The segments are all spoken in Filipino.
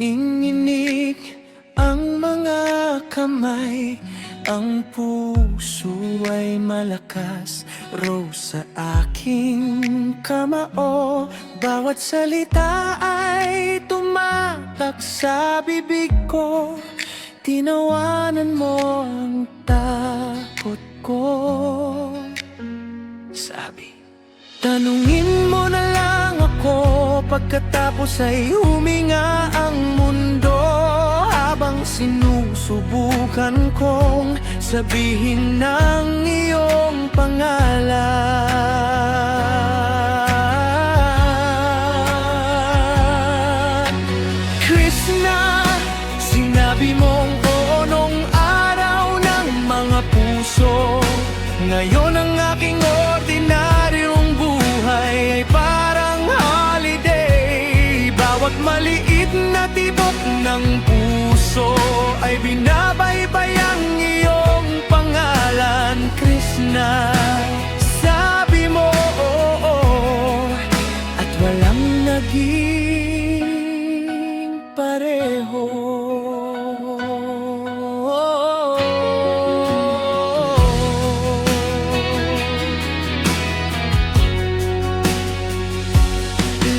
nanginginig ang mga kamay, ang puso ay malakas. Rose sa aking kamao, bawat salita ay tumatak sa bibig ko. Tinawanan mo ang takot ko. Sabi, tanungin mo na lang ako, pagkatapos ay huminga ang mundo. Habang sinusubukan kong sabihin ng iyong pangalan. Krishna, sinabi mong oo nung araw ng mga puso. Ngayon ang aking ordinaryong buhay ay parang holiday. Bawat maliit na tibok ng puso ay binabaybay ang iyong pangalan. Krishna, sabi mo oo, at walang naging pareho.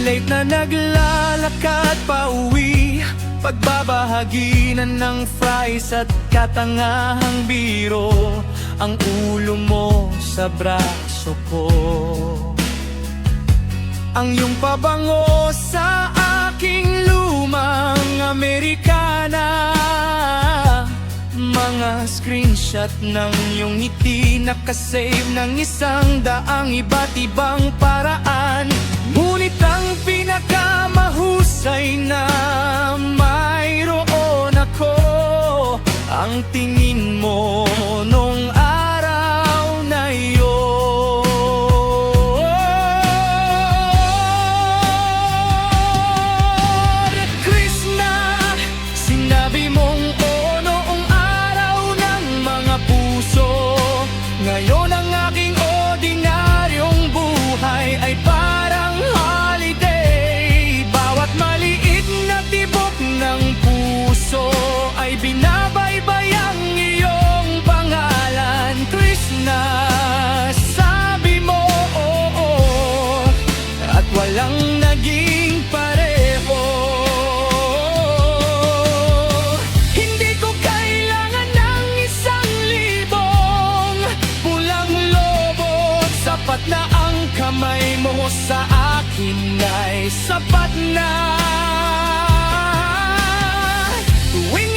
Late na naglalakad pa uwi, pagbabahaginan ng fries at katangahang biro, ang ulo mo sa braso ko. Ang iyong pabango sa aking lumang Amerikana. Mga screenshot ng iyong ngiti, nakasave ng 100 iba't ibang paraan. Ngunit ang pinakamahusay na mayroon ako, ang tingin mo nung araw na iyon. Krishna, sinabi mong oo noong araw ng mga puso. Ngayon ang aking ordinaryong buhay ay parang holiday. Bawat maliit na tibok ng puso ay binabaybay ang iyong pangalan. Krishna, sabi mo oo, at walang naging pareho. Hindi ko kailangan ng 1,000 pulang lobo. Sapat na ang kamay mo sa akin ay sapat na. Tuwing